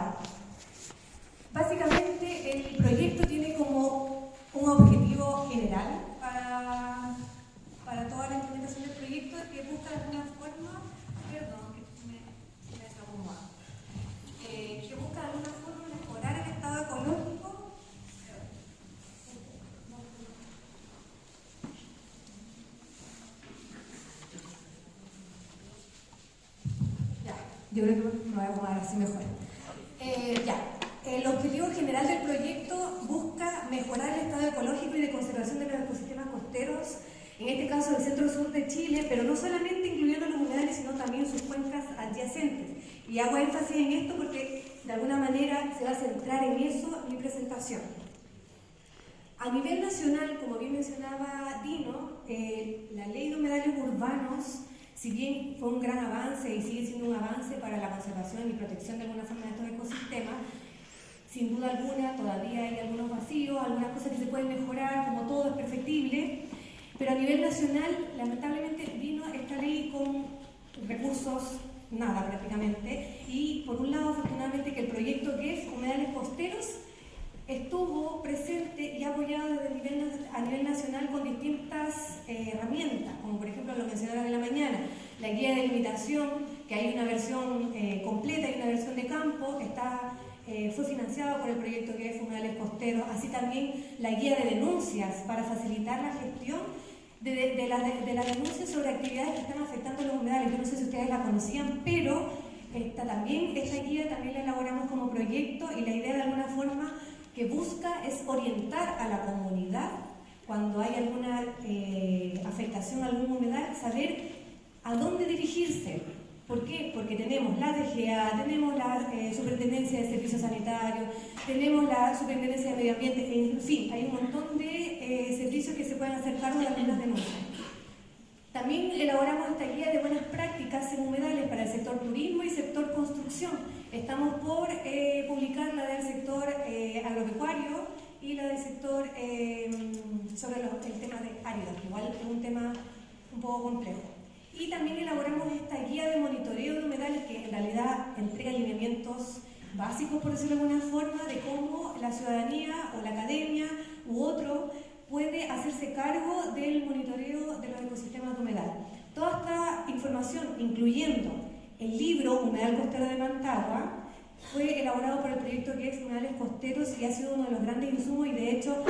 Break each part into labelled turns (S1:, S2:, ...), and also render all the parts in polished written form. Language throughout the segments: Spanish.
S1: Estado. Básicamente, el proyecto tiene como un objetivo general para toda la implementación del proyecto, que busca de alguna forma, perdón, que me desacomoda, que busca de alguna forma mejorar el estado ecológico. Ya, yo creo que me voy a acomodar así mejor. El objetivo general del proyecto busca mejorar el estado ecológico y de conservación de los ecosistemas costeros, en este caso del centro-sur de Chile, pero no solamente incluyendo los humedales, sino también sus cuencas adyacentes. Y hago énfasis en esto porque de alguna manera se va a centrar en eso mi presentación. A nivel nacional, como bien mencionaba Dino, la ley de humedales urbanos, si bien fue un gran avance y sigue siendo un avance para la conservación y protección de alguna forma de estos ecosistemas, sin duda alguna todavía hay algunos vacíos, algunas cosas que se pueden mejorar, como todo es perfectible, pero a nivel nacional lamentablemente vino esta ley con recursos nada prácticamente, y por un lado afortunadamente que el proyecto que es Humedales Costeros estuvo presente y apoyado a nivel nacional con distintas herramientas, como por ejemplo lo mencionaba en la mañana, la guía de limitación, que hay una versión completa y una versión de campo, fue financiado por el proyecto que es Humedales Costeros, así también la guía de denuncias para facilitar la gestión de las denuncias sobre actividades que están afectando los humedales. Yo no sé si ustedes la conocían, pero esta guía también la elaboramos como proyecto, y la idea de alguna forma que busca es orientar a la comunidad cuando hay alguna afectación a algún humedal, saber a dónde dirigirse. ¿Por qué? Porque tenemos la DGA, tenemos la Superintendencia de Servicios Sanitarios, tenemos la Superintendencia de Medio Ambiente, en fin, hay un montón de servicios que se pueden hacer cargo de algunas denuncias. También elaboramos esta guía de buenas prácticas en humedales para el sector turismo y sector construcción. Estamos por publicar la del sector agropecuario y la del sector sobre el tema de áridos, que igual es un tema un poco complejo. Y también elaboramos esta guía de monitoreo de humedales que en realidad entrega lineamientos básicos, por decirlo de alguna forma, de cómo la ciudadanía o la academia u otro puede hacerse cargo del monitoreo de los ecosistemas de humedal. Toda esta información, incluyendo el libro Humedal Costero de Mantagua, fue elaborado por el proyecto que es Humedales Costeros y ha sido uno de los grandes insumos, y de hecho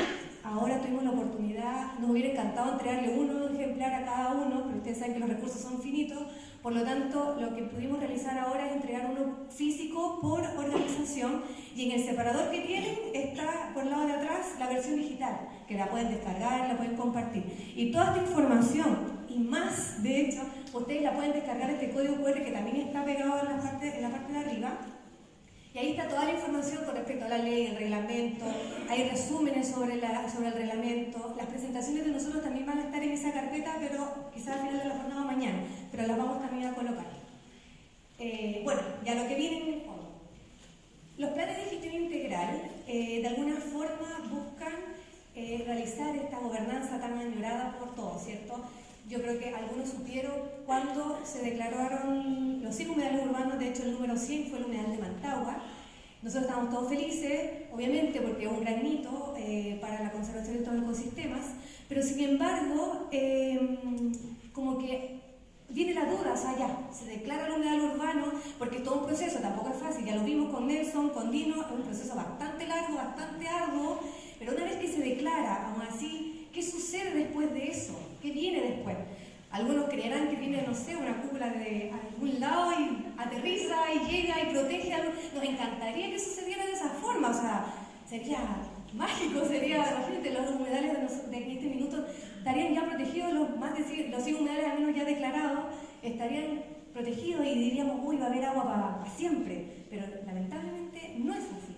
S1: ahora tuvimos la oportunidad, nos hubiera encantado entregarle un ejemplar a cada uno, pero ustedes saben que los recursos son finitos, por lo tanto lo que pudimos realizar ahora es entregar uno físico por organización, y en el separador que tienen está por el lado de atrás la versión digital, que la pueden descargar, la pueden compartir. Y toda esta información y más, de hecho, ustedes la pueden descargar este código QR que también está pegado en la parte de arriba. Y ahí está toda la información con respecto a la ley, el reglamento, hay resúmenes sobre el reglamento. Las presentaciones de nosotros también van a estar en esa carpeta, pero quizás al final de la jornada mañana, pero las vamos también a colocar. Bueno, ya lo que viene en el fondo. Los planes de gestión integral de alguna forma buscan realizar esta gobernanza tan añorada por todos, ¿cierto? Yo creo que algunos supieron cuando se declararon los 5 humedales urbanos. De hecho el número 100 fue el humedal de Mantagua. Nosotros estamos todos felices, obviamente, porque es un gran hito para la conservación de estos ecosistemas, pero sin embargo, como que viene la duda, o sea, ya, se declara el humedal urbano, porque es todo un proceso, tampoco es fácil, ya lo vimos con Nelson, con Dino, es un proceso bastante largo, bastante arduo, pero una vez que se declara, aún así, ¿qué sucede después de eso? ¿Qué viene después? Algunos creerán que viene, no sé, una cúpula de algún lado y aterriza y llega y protege algo. Nos encantaría que sucediera de esa forma, o sea, sería mágico, sería, imagínate, los humedales de este minuto estarían ya protegidos, los 100 humedales al menos ya declarados, estarían protegidos y diríamos, uy, va a haber agua para siempre, pero lamentablemente no es así.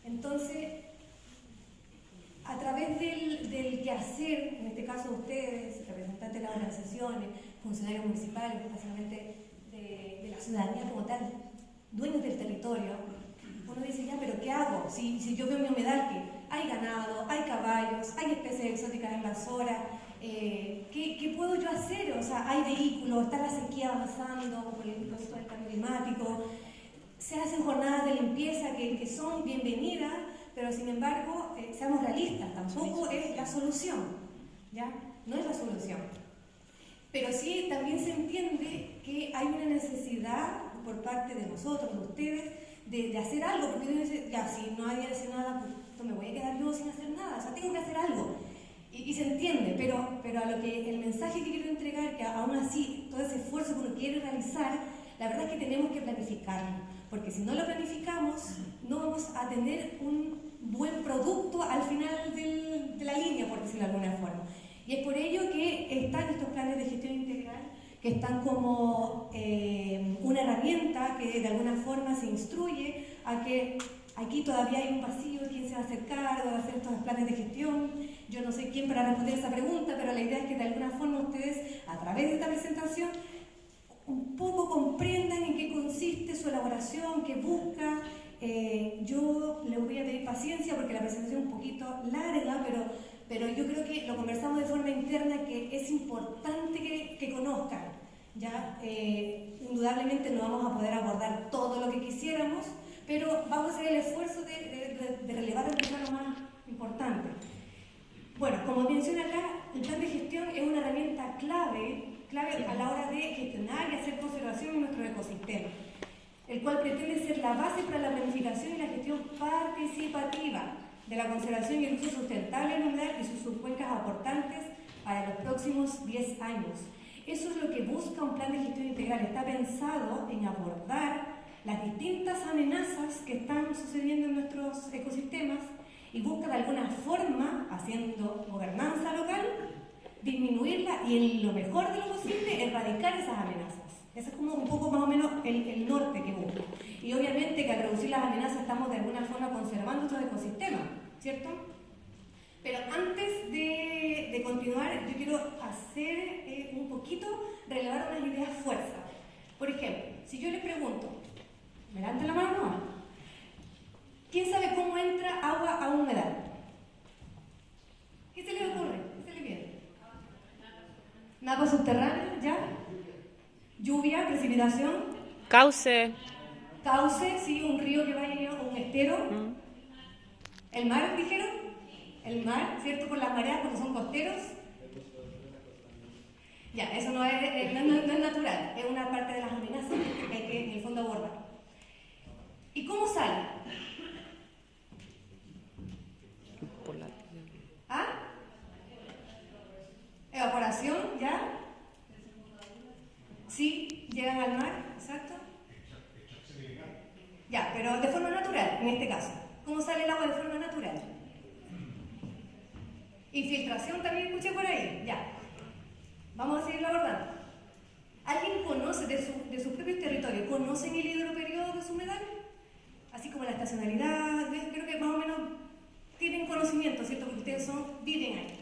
S1: Entonces, a través del quehacer, en este caso ustedes, representantes de las organizaciones, funcionarios municipales, básicamente de la ciudadanía como tal, dueños del territorio, uno dice, ya, pero ¿qué hago? Si yo veo mi humedal que hay ganado, hay caballos, hay especies exóticas invasoras, ¿qué puedo yo hacer? O sea, hay vehículos, está la sequía avanzando por el producto del cambio climático. se hacen jornadas de limpieza que son bienvenidas, pero sin embargo, seamos realistas, tampoco es la solución, ¿ya? No es la solución. Pero sí también se entiende que hay una necesidad por parte de nosotros, de ustedes, de hacer algo, porque uno dice, ya, si no nadie hace nada, pues me voy a quedar yo sin hacer nada, o sea, tengo que hacer algo. Y se entiende, pero a lo que el mensaje que quiero entregar, que aún así, todo ese esfuerzo que uno quiere realizar, la verdad es que tenemos que planificarlo, porque si no lo planificamos, no vamos a tener un buen producto al final de la línea, por decirlo de alguna forma. Y es por ello que están estos planes de gestión integral, que están como una herramienta que de alguna forma se instruye a que aquí todavía hay un vacío, quién se va a hacer cargo de hacer estos planes de gestión. Yo no sé quién para responder esa pregunta, pero la idea es que de alguna forma ustedes, a través de esta presentación, un poco comprendan en qué consiste su elaboración, qué busca. Yo les voy a pedir paciencia porque la presentación es un poquito larga, pero yo creo que lo conversamos de forma interna, que es importante que conozcan. ¿Ya? Indudablemente no vamos a poder abordar todo lo que quisiéramos, pero vamos a hacer el esfuerzo de relevar lo más importante. Bueno, como menciona acá, el plan de gestión es una herramienta clave a la hora de gestionar y hacer conservación en nuestro ecosistema, el cual pretende ser la base para la planificación y la gestión participativa de la conservación y el uso sustentable del humedal y sus subcuencas aportantes para los próximos 10 años. Eso es lo que busca un plan de gestión integral. Está pensado en abordar las distintas amenazas que están sucediendo en nuestros ecosistemas y busca de alguna forma, haciendo gobernanza local, disminuirla y en lo mejor de lo posible erradicar esas amenazas. Ese es como un poco más o menos el norte que busca. Y obviamente que al reducir las amenazas estamos de alguna forma conservando nuestros ecosistemas, ¿cierto? Pero antes de continuar, yo quiero hacer un poquito, relevar unas ideas fuerza. Por ejemplo, si yo les pregunto, ¿me levantan la mano? No. ¿Quién sabe cómo entra agua a un humedal? ¿Qué se les ocurre? ¿Qué se les viene? ¿Napa subterránea? ¿Ya? ¿Lluvia? ¿Precipitación?
S2: Cauce.
S1: Cauce, sí, un río que vaya a un estero. ¿El mar, dijeron? El mar, ¿cierto? Por las mareas, porque son costeros. Ya, eso no es natural, es una parte de las amenazas que hay que en el fondo abordar. ¿Y cómo sale? ¿Ah? Evaporación, ¿ya? Sí, llegan al mar, exacto. Ya, pero de forma natural, en este caso. ¿Cómo sale el agua de forma natural? Infiltración también escuché por ahí, ya. Vamos a seguirlo abordando. ¿Alguien conoce de sus propios territorios, conocen el hidroperiodo de su humedal? Así como la estacionalidad, creo que más o menos tienen conocimiento, ¿cierto? Porque ustedes viven ahí.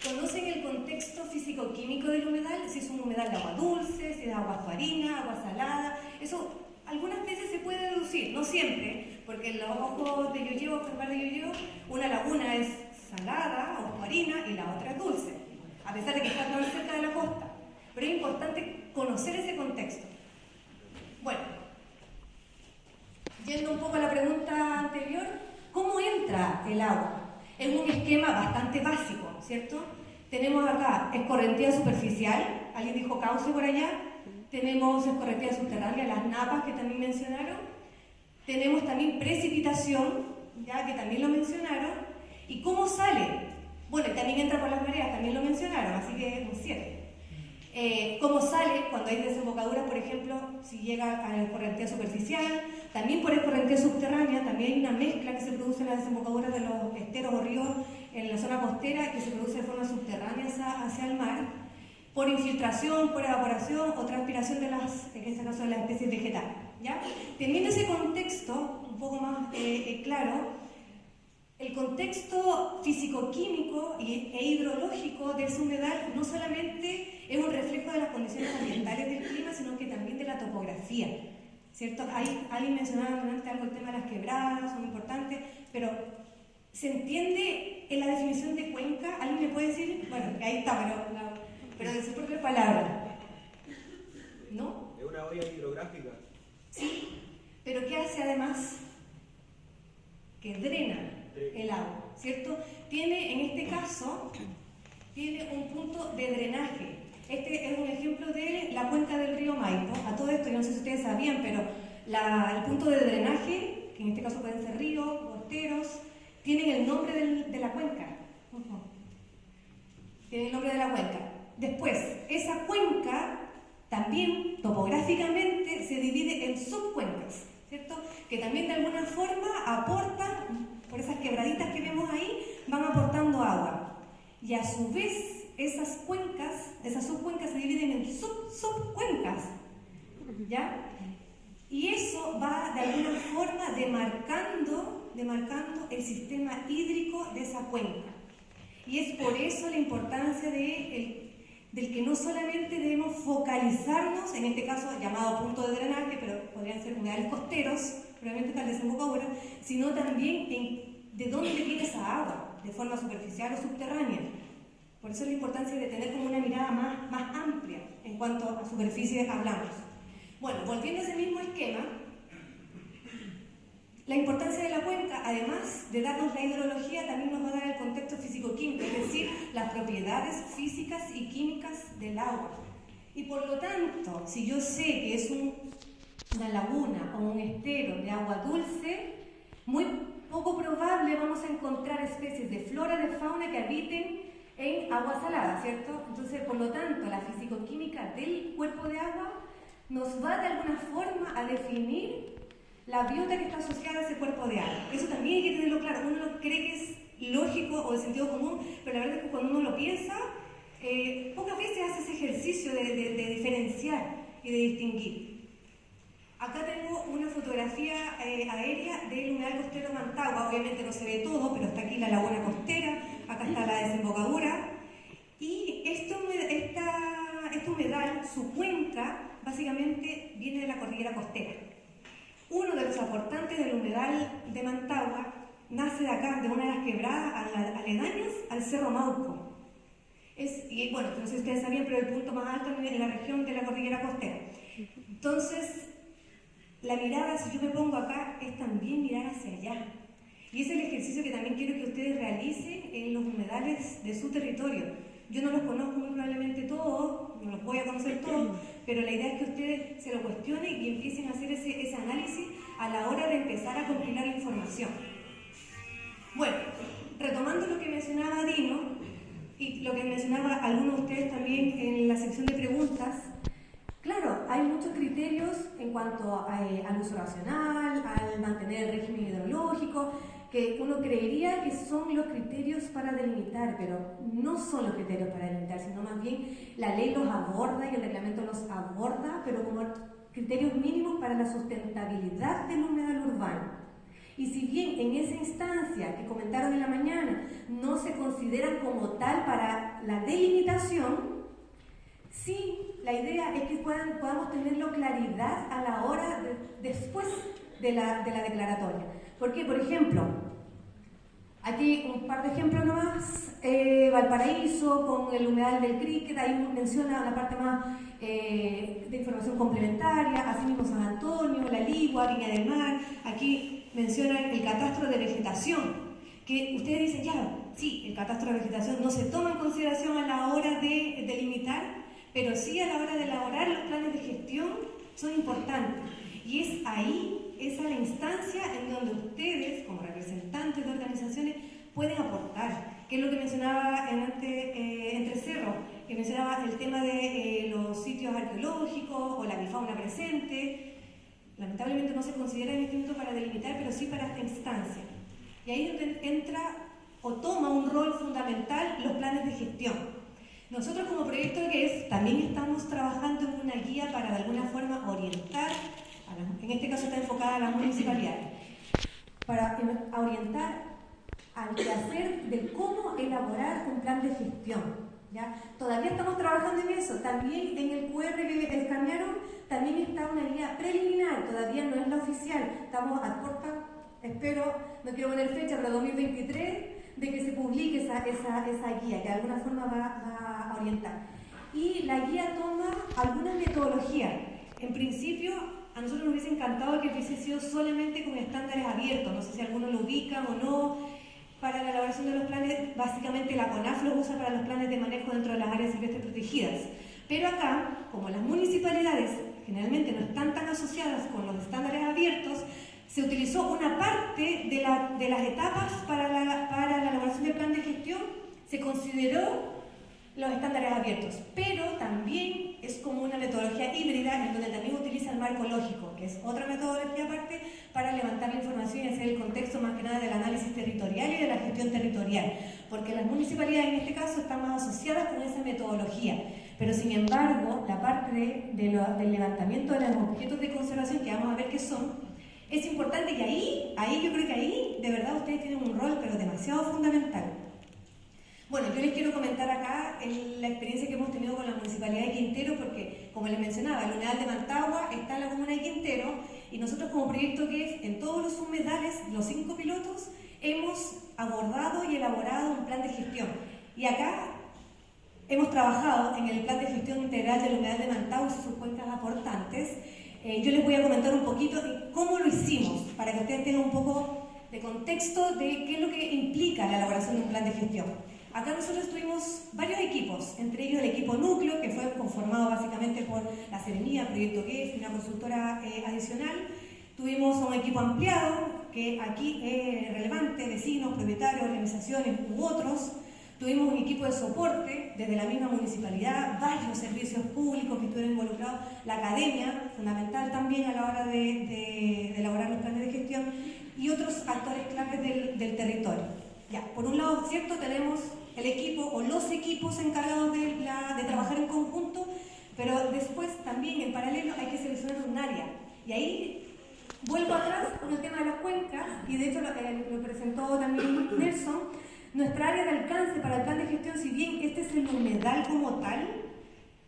S1: ¿Conocen el contexto físico-químico del humedal? Si es un humedal de agua dulce, si es de agua acuarina, agua salada. Eso algunas veces se puede deducir, no siempre, porque en los ojos de Yoyeo, en el mar de Yoyeo, una laguna es salada o acuarina y la otra es dulce, a pesar de que está tan cerca de la costa. Pero es importante conocer ese contexto. Bueno, yendo un poco a la pregunta anterior, ¿cómo entra el agua? Es un esquema bastante básico, ¿cierto? Tenemos acá escorrentía superficial, alguien dijo cauce por allá, tenemos escorrentía subterránea, las napas que también mencionaron, tenemos también precipitación, ya que también lo mencionaron, ¿y cómo sale? Bueno, también entra por las mareas, también lo mencionaron, así que es un 7. ¿Cómo sale cuando hay desembocaduras, por ejemplo, si llega a la escorrentía superficial? También por escorrentía subterránea, también hay una mezcla que se produce en las desembocaduras de los esteros o ríos en la zona costera que se produce de forma subterránea hacia el mar, por infiltración, por evaporación o transpiración de en este caso de las especies vegetales. ¿Ya? Teniendo ese contexto un poco más claro, el contexto físico-químico e hidrológico de ese humedal no solamente es un reflejo de las condiciones ambientales del clima, sino que también de la topografía, ¿cierto? Alguien mencionaba antes algo, el tema de las quebradas, son importantes, pero ¿se entiende en la definición de cuenca? ¿Alguien me puede decir? Bueno, ahí está, pero en sus propias palabras. ¿No?
S3: Es una olla hidrográfica.
S1: Sí, pero ¿qué hace además? Que drena el agua, ¿cierto? Tiene, en este caso, tiene un punto de drenaje. Este es un ejemplo de la cuenca del río Maipo. A todo esto, yo no sé si ustedes sabían, pero el punto de drenaje, que en este caso pueden ser ríos, costeros, tienen el nombre de la cuenca. Tienen el nombre de la cuenca. Después, esa cuenca también, topográficamente, se divide en subcuencas, ¿cierto? Que también de alguna forma aportan, por esas quebraditas que vemos ahí, van aportando agua. Y a su vez, esas subcuencas se dividen en subcuencas, ¿ya? Y eso va de alguna forma demarcando el sistema hídrico de esa cuenca. Y es por eso la importancia del que no solamente debemos focalizarnos, en este caso llamado punto de drenaje, pero podrían ser humedales costeros, probablemente tal desembocadura, sino también de dónde viene esa agua, de forma superficial o subterránea. Por eso es la importancia de tener como una mirada más amplia en cuanto a superficie hablamos. Bueno, volviendo a ese mismo esquema, la importancia de la cuenca, además de darnos la hidrología, también nos va a dar el contexto físico-químico, es decir, las propiedades físicas y químicas del agua. Y por lo tanto, si yo sé que es una laguna o un estero de agua dulce, muy poco probable vamos a encontrar especies de flora y de fauna que habiten en agua salada, ¿cierto? Entonces, por lo tanto, la físico-química del cuerpo de agua nos va de alguna forma a definir la biota que está asociada a ese cuerpo de agua. Eso también hay que tenerlo claro. Uno no cree que es lógico o de sentido común, pero la verdad es que cuando uno lo piensa, pocas veces hace ese ejercicio de diferenciar y de distinguir. Acá tengo una fotografía aérea del humedal costero Mantagua. Obviamente no se ve todo, pero está aquí la laguna costera, acá está la desembocadura. Y este humedal, su cuenca, básicamente viene de la cordillera costera. Uno de los aportantes del humedal de Mantagua nace de acá, de una de las quebradas aledañas al Cerro Mauco. Y bueno, no sé si ustedes sabían, pero el punto más alto en la región de la cordillera costera. Entonces, la mirada, si yo me pongo acá, es también mirar hacia allá. Y ese es el ejercicio que también quiero que ustedes realicen en los humedales de su territorio. Yo no los conozco muy probablemente todos, no los voy a conocer todos, pero la idea es que ustedes se lo cuestionen y empiecen a hacer ese análisis a la hora de empezar a compilar la información. Bueno, retomando lo que mencionaba Dino y lo que mencionaba algunos de ustedes también en la sección de preguntas, claro, hay muchos criterios en cuanto al uso racional, al mantener el régimen hidrológico, que uno creería que son los criterios para delimitar, pero no son los criterios para delimitar, sino más bien la ley los aborda y el reglamento los aborda, pero como criterios mínimos para la sustentabilidad del humedal urbano. Y si bien en esa instancia que comentaron en la mañana no se consideran como tal para la delimitación, sí, la idea es que podamos tenerlo claridad a la hora después de la declaratoria. ¿Por qué? Por ejemplo, aquí un par de ejemplos nomás, Valparaíso con el humedal del Cricket, ahí menciona la parte más de información complementaria, asimismo San Antonio, La Ligua, Viña del Mar, aquí menciona el catastro de vegetación, que ustedes dicen, ya, sí, el catastro de vegetación no se toma en consideración a la hora de delimitar, pero sí a la hora de elaborar los planes de gestión son importantes. Y es ahí, esa es la instancia en donde ustedes, como representantes de organizaciones, pueden aportar, que es lo que mencionaba entre Cerro, que mencionaba el tema de los sitios arqueológicos o la bifauna presente. Lamentablemente no se considera en este momento para delimitar, pero sí para esta instancia. Y ahí es donde entra o toma un rol fundamental los planes de gestión. Nosotros como proyecto también estamos trabajando en una guía para de alguna forma orientar, en este caso está enfocada a las municipalidades, para orientar al quehacer de cómo elaborar un plan de gestión. ¿Ya? Todavía estamos trabajando en eso. También en el QR que escanearon, también está una guía preliminar, todavía no es la oficial. Estamos a puerta, espero, no quiero poner fecha, pero 2023, de que se publique esa guía, que de alguna forma va a orientar. Y la guía toma algunas metodologías. En principio, a nosotros nos hubiese encantado que hubiese sido solamente con estándares abiertos, no sé si algunos lo ubican o no. Para la elaboración de los planes, básicamente la CONAF los usa para los planes de manejo dentro de las áreas silvestres protegidas. Pero acá, como las municipalidades generalmente no están tan asociadas con los estándares abiertos, se utilizó una parte de las etapas para la elaboración del plan de gestión, se consideró los estándares abiertos, pero también es como una metodología híbrida en donde también utiliza el marco lógico, que es otra metodología aparte para levantar la información y hacer el contexto más que nada del análisis territorial y de la gestión territorial, porque las municipalidades en este caso están más asociadas con esa metodología, pero sin embargo la parte del levantamiento de los objetos de conservación, que vamos a ver qué son, es importante, y ahí yo creo que ahí de verdad ustedes tienen un rol pero demasiado fundamental. Bueno, yo les quiero comentar acá la experiencia que hemos tenido con la Municipalidad de Quintero, porque, como les mencionaba, el humedal de Mantagua está en la comuna de Quintero, y nosotros como proyecto GEF, en todos los humedales, los 5 pilotos, hemos abordado y elaborado un plan de gestión. Y acá hemos trabajado en el plan de gestión integral del humedal de Mantagua y sus cuencas aportantes. Yo les voy a comentar un poquito de cómo lo hicimos, para que ustedes tengan un poco de contexto de qué es lo que implica la elaboración de un plan de gestión. Acá nosotros tuvimos varios equipos, entre ellos el equipo núcleo, que fue conformado básicamente por la Seremía, Proyecto GEF y una consultora adicional. Tuvimos un equipo ampliado, que aquí es relevante, vecinos, propietarios, organizaciones u otros. Tuvimos un equipo de soporte desde la misma municipalidad, varios servicios públicos que estuvieron involucrados, la academia, fundamental también a la hora de elaborar los planes de gestión, y otros actores claves del territorio. Ya, por un lado, ¿cierto? Tenemos el equipo o los equipos encargados de trabajar en conjunto, pero después también en paralelo hay que seleccionar un área. Y ahí vuelvo atrás con el tema de las cuencas, y de hecho lo presentó también Nelson. Nuestra área de alcance para el plan de gestión, si bien este es el humedal como tal,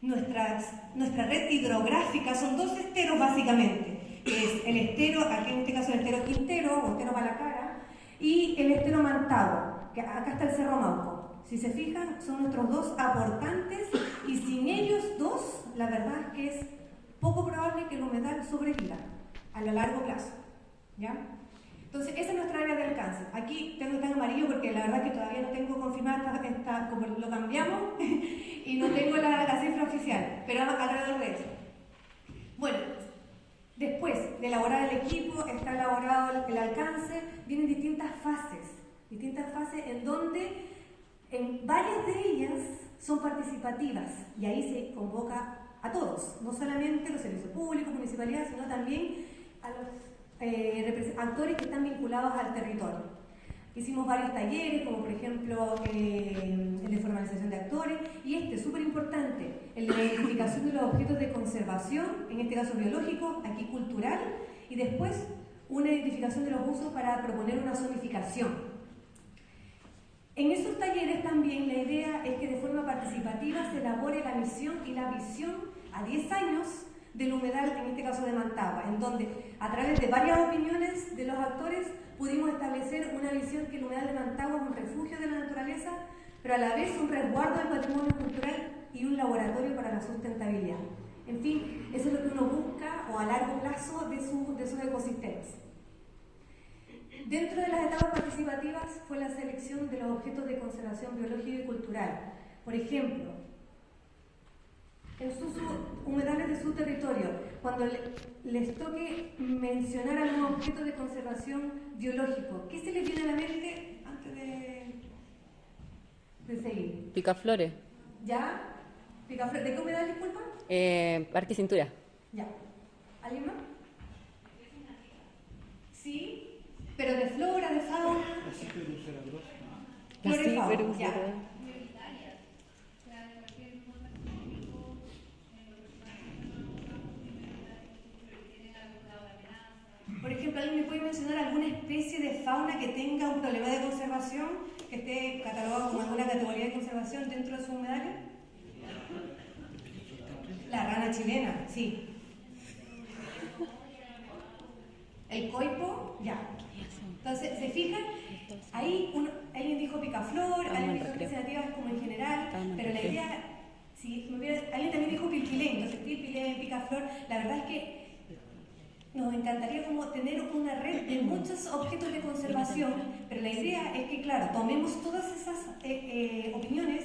S1: nuestra red hidrográfica son 2 esteros básicamente, que es el estero, aquí en este caso el estero Quintero o estero Malacara, y el estero Mantagua, que acá está el Cerro Mauco. Si se fijan, son nuestros 2 aportantes, y sin ellos 2, la verdad es que es poco probable que el humedal sobreviva a largo plazo, ¿ya? Entonces, esa es nuestra área de alcance. Aquí tengo que estar en amarillo porque la verdad es que todavía no tengo confirmada como lo cambiamos y no tengo la cifra oficial, pero alrededor de eso. Bueno, después de elaborar el equipo, está elaborado el alcance, vienen distintas fases en donde en varias de ellas son participativas, y ahí se convoca a todos, no solamente los servicios públicos, municipalidades, sino también a los actores que están vinculados al territorio. Hicimos varios talleres, como por ejemplo el de formalización de actores, y súper importante, el de la identificación de los objetos de conservación, en este caso biológico, aquí cultural, y después una identificación de los usos para proponer una zonificación. En esos talleres también la idea es que de forma participativa se elabore la misión y la visión a 10 años del humedal, en este caso de Mantagua, en donde a través de varias opiniones de los actores pudimos establecer una visión que el humedal de Mantagua es un refugio de la naturaleza, pero a la vez un resguardo del patrimonio cultural y un laboratorio para la sustentabilidad. En fin, eso es lo que uno busca o a largo plazo de sus ecosistemas. Dentro de las etapas participativas fue la selección de los objetos de conservación biológica y cultural. Por ejemplo, en sus humedales de su territorio, cuando les toque mencionar algún objeto de conservación biológico, ¿qué se les viene a la mente antes de seguir?
S2: Picaflores.
S1: ¿Ya? ¿Picaflores? ¿De qué humedal, disculpa?
S2: Parque Cintura.
S1: Ya. ¿Alguien más? Sí. ¿Pero de flora, de fauna? Flora y fauna, ya. Por ejemplo, ¿alguien me puede mencionar alguna especie de fauna que tenga un problema de conservación, que esté catalogado como alguna categoría de conservación dentro de sus humedales? La rana chilena, sí. El coipo, ya. Entonces, ¿se fijan? Ahí alguien dijo picaflor, alguien dijo especies nativas como en general, pero la idea, si alguien también dijo pilpilén, entonces pilpilén, picaflor, la verdad es que Nos encantaría como tener una red de muchos objetos de conservación, pero la idea es que, claro, tomemos todas esas opiniones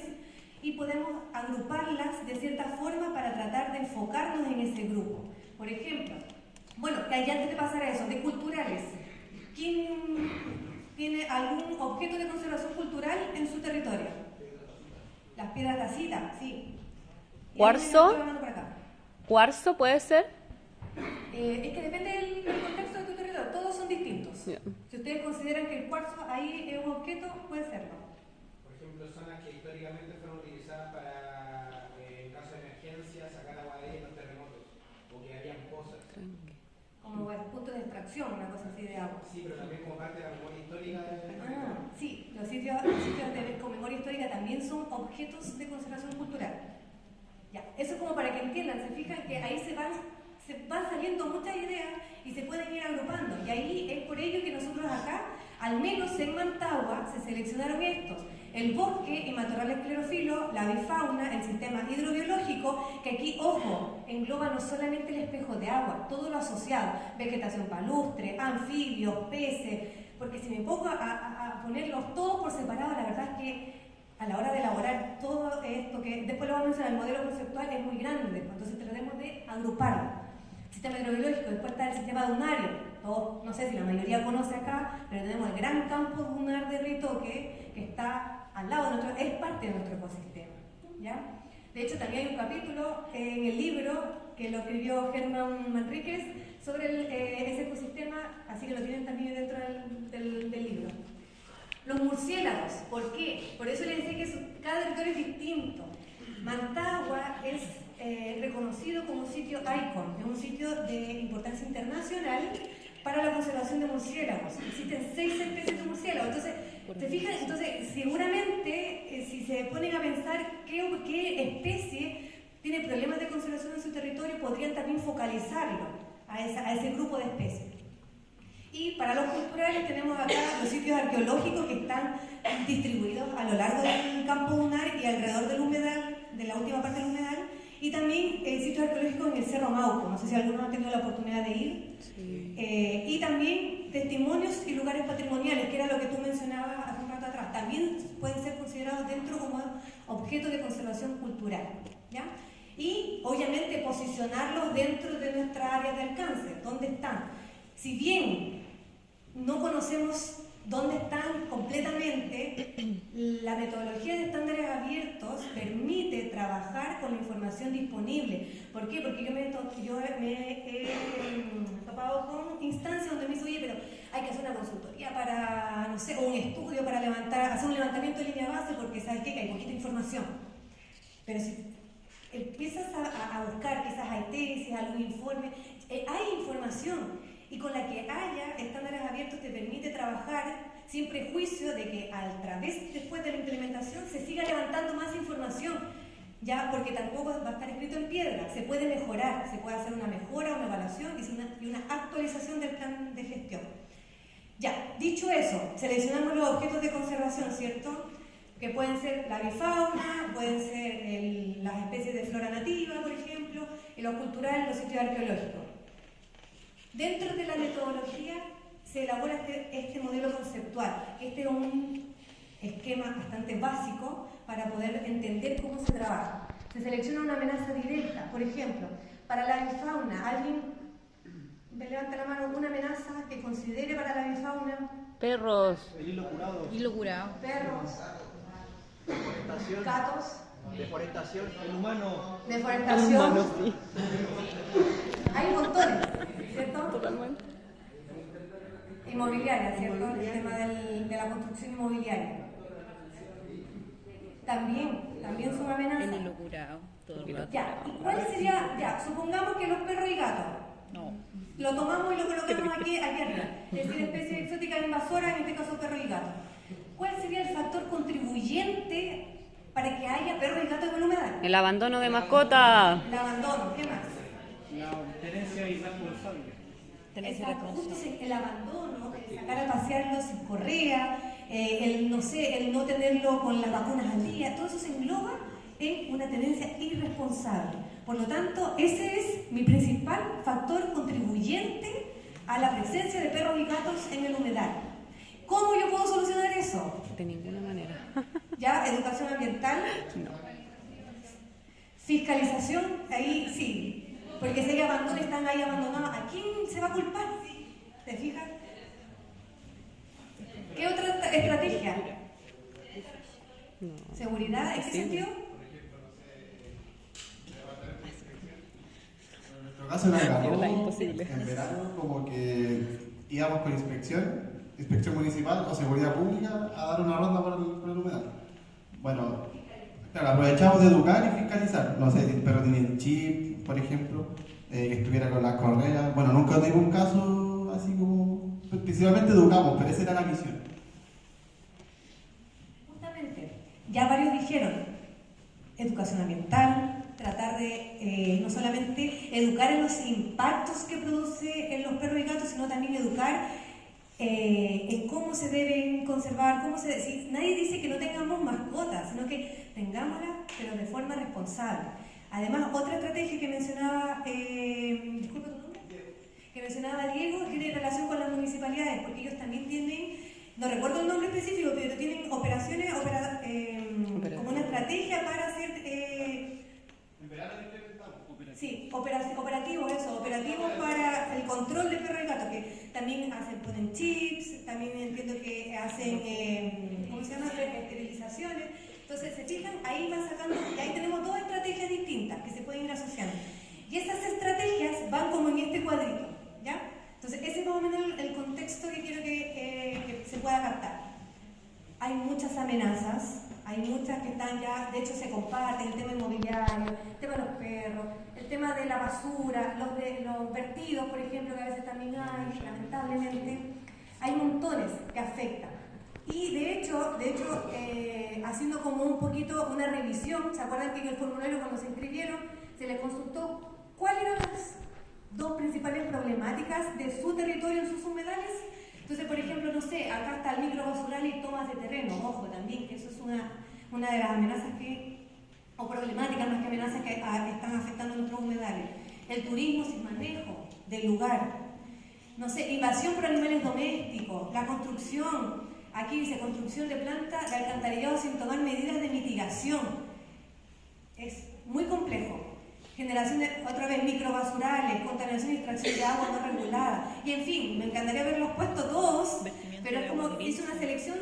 S1: y podemos agruparlas de cierta forma para tratar de enfocarnos en ese grupo. Por ejemplo, bueno, que antes de pasar a eso, de culturales, ¿quién tiene algún objeto de conservación cultural en su territorio? Las piedras tacitas, sí.
S2: ¿Cuarzo? ¿Cuarzo puede ser?
S1: Es que depende del contexto de tu territorio, todos son distintos.
S2: Yeah.
S1: Si ustedes consideran que el cuarzo ahí es un objeto, puede serlo.
S3: Por ejemplo, zonas que históricamente fueron utilizadas para, en caso de emergencia, sacar agua de ahí en los terremotos, o que habían pozas.
S1: Como el punto de extracción, una cosa así de agua.
S3: Sí, pero también como parte de la memoria histórica.
S1: Sí, los sitios con memoria histórica también son objetos de conservación cultural. Ya, eso es como para que entiendan, se fijan que ahí se van saliendo muchas ideas y se pueden ir agrupando. Y ahí es por ello que nosotros acá, al menos en Mantagua, se seleccionaron estos. El bosque y matorrales esclerófilos, la avifauna, el sistema hidrobiológico, que aquí, ojo, engloba no solamente el espejo de agua, todo lo asociado, vegetación palustre, anfibios, peces, porque si me pongo a ponerlos todos por separado, la verdad es que a la hora de elaborar todo esto, que después lo vamos a mencionar, el modelo conceptual es muy grande, entonces tratemos de agruparlo. Sistema hidrobiológico, después está el sistema dunario, todos, no sé si la mayoría conoce acá, pero tenemos el gran campo dunar de Ritoque, que está al lado de nuestro, es parte de nuestro ecosistema, ¿ya? De hecho, también hay un capítulo en el libro que lo escribió Germán Manríquez sobre ese ecosistema, así que lo tienen también dentro del libro. Los murciélagos, ¿por qué? Por eso les decía que cada territorio es distinto. Mantagua es reconocido como un sitio ICON, es un sitio de importancia internacional para la conservación de murciélagos. Existen 6 especies de murciélagos. Entonces, ¿se fijan? Entonces, seguramente, si se ponen a pensar qué especie tiene problemas de conservación en su territorio, podrían también focalizarlo a ese grupo de especies. Y para los culturales tenemos acá los sitios arqueológicos que están distribuidos a lo largo del campo dunar y alrededor del humedal, de la última parte del humedal, y también sitios arqueológicos en el Cerro Mauco, no sé si alguno ha tenido la oportunidad de ir, sí. Y también testimonios y lugares patrimoniales, que era lo que tú mencionabas hace un rato atrás, también pueden ser considerados dentro como objetos de conservación cultural, ¿ya? Y obviamente posicionarlos dentro de nuestra área de alcance, ¿dónde están? Si bien no conocemos dónde están completamente, la metodología de estándares abiertos permite trabajar con la información disponible. ¿Por qué? Porque yo me he topado con instancias donde me dice, oye, pero hay que hacer una consultoría para, no sé, o un estudio para hacer un levantamiento de línea base porque sabes qué, que hay poquita información. Pero si empiezas a buscar, quizás hay tesis, algún informe, hay información. Y con la que haya estándares abiertos te permite trabajar sin prejuicio de que después de la implementación, se siga levantando más información, ya porque tampoco va a estar escrito en piedra, se puede mejorar, se puede hacer una mejora, una evaluación y una actualización del plan de gestión. Ya, dicho eso, seleccionamos los objetos de conservación, ¿cierto? Que pueden ser la avifauna, pueden ser las especies de flora nativa, por ejemplo, y lo cultural, los sitios arqueológicos. Dentro de la metodología se elabora este modelo conceptual. Este es un esquema bastante básico para poder entender cómo se trabaja. Se selecciona una amenaza directa, por ejemplo, para la avifauna. ¿Alguien me levanta la mano una amenaza que considere para la avifauna?
S2: Perros.
S4: El hilo curado.
S5: Hilo curado.
S1: Perros.
S4: Deforestación.
S1: Gatos.
S4: Deforestación. El humano.
S1: Deforestación.
S2: Humano, sí.
S1: Hay montones, ¿cierto?
S2: Totalmente.
S1: Inmobiliaria, ¿cierto? El tema de la construcción inmobiliaria. También son amenazas.
S5: El hilo curado. Todo el rato.
S1: Ya, ¿y cuál sería? Ya, supongamos que los perros y gatos.
S5: No.
S1: Lo tomamos y lo colocamos aquí arriba. Es decir, especies exóticas invasoras, en este caso perro y gato. ¿Cuál sería el factor contribuyente para que haya perros y gatos en el humedal?
S2: El abandono de mascota.
S1: El abandono, ¿qué más?
S4: La tenencia irresponsable.
S1: Exacto, justo el abandono, el sacar a pasearlo sin correa, el no tenerlo con las vacunas al día, todo eso se engloba en una tenencia irresponsable. Por lo tanto, ese es mi principal factor contribuyente a la presencia de perros y gatos en el humedal. ¿Cómo yo puedo solucionar eso?
S2: De ninguna manera.
S1: ¿Ya? Educación ambiental.
S2: No.
S1: Fiscalización, ahí sí. Porque si hay abandono, están ahí abandonados. ¿A quién se va a culpar? ¿Te fijas? ¿Qué otra estrategia?
S2: No.
S1: ¿Seguridad? ¿En qué sentido?
S5: En nuestro caso en Algarrobo,
S2: Era imposible.
S5: en verano, como que íbamos con inspección municipal o seguridad pública a dar una ronda por el humedal. Bueno, claro, aprovechamos de educar y fiscalizar. No sé, si el perro tenía el chip, por ejemplo, que estuviera con las correas. Bueno, nunca tuve un caso así como... Principalmente educamos, pero esa era la misión.
S1: Justamente, ya varios dijeron, educación ambiental, tratar de no solamente educar en los impactos que produce en los perros y gatos, sino también educar en cómo se deben conservar, si nadie dice que no tengamos mascotas, sino que tengámoslas, pero de forma responsable. Además, otra estrategia que mencionaba, disculpa tu nombre, que mencionaba Diego, tiene relación con las municipalidades, porque ellos también tienen, no recuerdo el nombre específico, pero tienen operaciones, como una estrategia para hacer... Sí, operativos para el control de perros y gatos, que también ponen chips, también entiendo que hacen, ¿cómo se llama?, esterilizaciones. Entonces, se fijan, ahí van sacando, y ahí tenemos dos estrategias distintas que se pueden ir asociando. Y esas estrategias van como en este cuadrito, ¿ya? Entonces, ese es más o menos el contexto que quiero que se pueda captar. Hay muchas amenazas. Hay muchas que están ya, de hecho se comparten, el tema inmobiliario, el tema de los perros, el tema de la basura, los vertidos, por ejemplo, que a veces también hay, lamentablemente. Hay montones que afectan. Y de hecho haciendo como un poquito una revisión, ¿se acuerdan que en el formulario cuando se inscribieron se les consultó cuáles eran las dos principales problemáticas de su territorio en sus humedales? Entonces, por ejemplo, no sé, acá está el microbasural y tomas de terreno, ojo también, que eso es una de las amenazas o problemáticas más que amenazas que están afectando nuestros humedales. El turismo sin manejo del lugar, no sé, invasión por animales domésticos, la construcción, aquí dice construcción de plantas de alcantarillado sin tomar medidas de mitigación. Es muy complejo. Generación de, otra vez, microbasurales, contaminación y extracción de agua no regulada. Y en fin, me encantaría haberlos puesto todos, pero es como hice una selección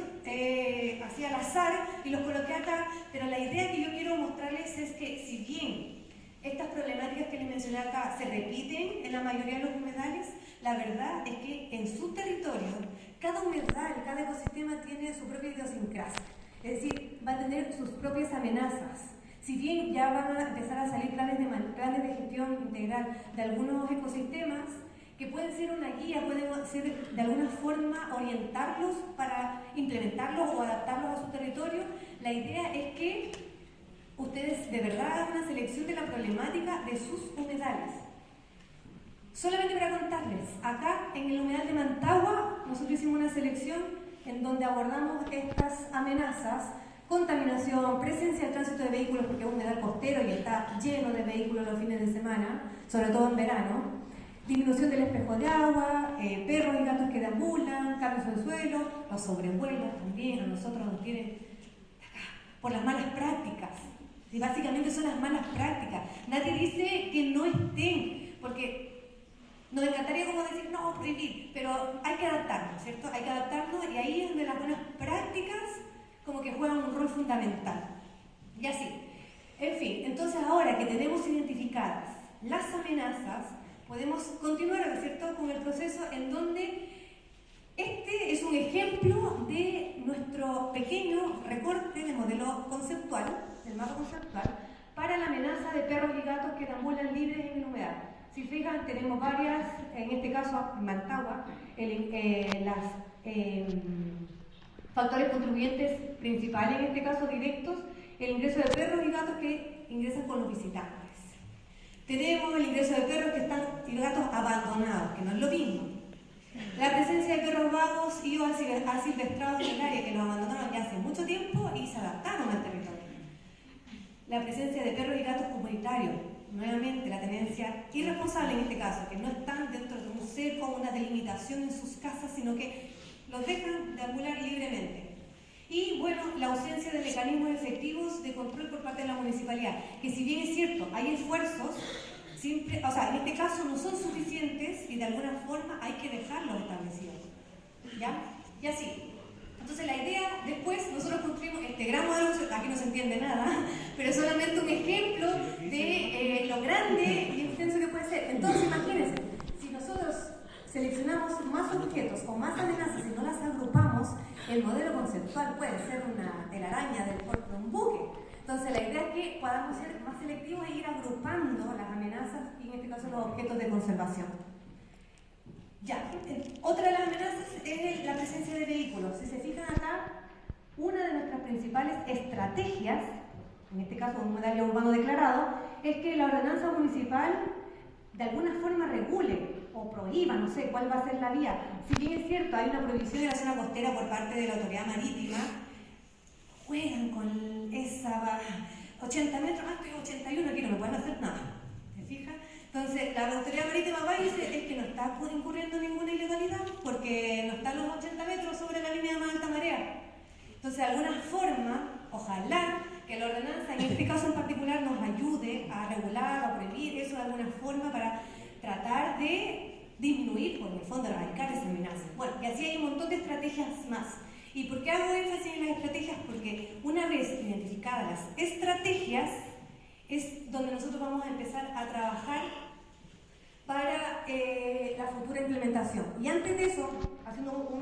S1: así al azar y los coloqué acá. Pero la idea que yo quiero mostrarles es que si bien estas problemáticas que les mencioné acá se repiten en la mayoría de los humedales, la verdad es que en su territorio, cada humedal, cada ecosistema tiene su propia idiosincrasia. Es decir, va a tener sus propias amenazas. Si bien ya van a empezar a salir planes de gestión integral de algunos ecosistemas, que pueden ser una guía, pueden ser de alguna forma orientarlos para implementarlos o adaptarlos a su territorio, la idea es que ustedes de verdad hagan una selección de la problemática de sus humedales. Solamente para contarles, acá en el humedal de Mantagua, nosotros hicimos una selección en donde abordamos estas amenazas: contaminación, presencia del tránsito de vehículos, porque es un humedal costero y está lleno de vehículos los fines de semana, sobre todo en verano, disminución del espejo de agua, perros y gatos que deambulan, cambios en suelo, los sobrevuelos también, a nosotros nos tienen por las malas prácticas, y básicamente son las malas prácticas. Nadie dice que no estén, porque nos encantaría como decir, no, prohibir, pero hay que adaptarnos, ¿cierto? Hay que adaptarnos, y ahí es donde las buenas prácticas como que juegan un rol fundamental. Y así. En fin, entonces ahora que tenemos identificadas las amenazas, podemos continuar, ¿cierto?, con el proceso en donde este es un ejemplo de nuestro pequeño recorte de modelo conceptual, del mapa conceptual, para la amenaza de perros y gatos que deambulan libres en el humedal. Si fijan, tenemos varias, en este caso en Mantagua, factores contribuyentes principales, en este caso directos, el ingreso de perros y gatos que ingresan con los visitantes. Tenemos el ingreso de perros y gatos abandonados, que no es lo mismo. La presencia de perros vagos y o asilvestrados en el área, que los abandonaron ya hace mucho tiempo y se adaptaron al territorio. La presencia de perros y gatos comunitarios, nuevamente la tenencia irresponsable en este caso, que no están dentro de un cerco o una delimitación en sus casas, sino que los dejan deambular libremente. Y bueno, la ausencia de mecanismos efectivos de control por parte de la municipalidad, que si bien es cierto, hay esfuerzos, siempre, o sea, en este caso no son suficientes y de alguna forma hay que dejarlos establecidos. ¿Ya? Y así. Entonces la idea, después nosotros construimos este gran modelo, aquí no se entiende nada, pero es solamente un ejemplo de lo grande y extenso que puede ser. Entonces imagínense, si nosotros seleccionamos más objetos o más amenazas y no las agrupamos, el modelo conceptual puede ser una telaraña del porte de un buque. Entonces la idea es que podamos ser más selectivos e ir agrupando las amenazas y en este caso los objetos de conservación. Ya, otra de las amenazas es la presencia de vehículos. Si se fijan acá, una de nuestras principales estrategias, en este caso un humedal urbano declarado, es que la ordenanza municipal de alguna forma regule o prohíba, no sé cuál va a ser la vía. Si bien es cierto, hay una prohibición de la zona costera por parte de la autoridad marítima, juegan con esa 80 metros, estoy 81 aquí, no me pueden hacer nada. ¿Se fija? Entonces, la autoridad marítima va y dice es que no está incurriendo en ninguna ilegalidad porque no están los 80 metros sobre la línea de más alta marea. Entonces, de alguna forma, ojalá que la ordenanza, en este caso en particular, nos ayude a regular, a prohibir eso de alguna forma para tratar de disminuir, o en el fondo erradicar esa amenaza. Bueno, y así hay un montón de estrategias más. ¿Y por qué hago énfasis en las estrategias? Porque una vez identificadas las estrategias, es donde nosotros vamos a empezar a trabajar para la futura implementación. Y antes de eso, haciendo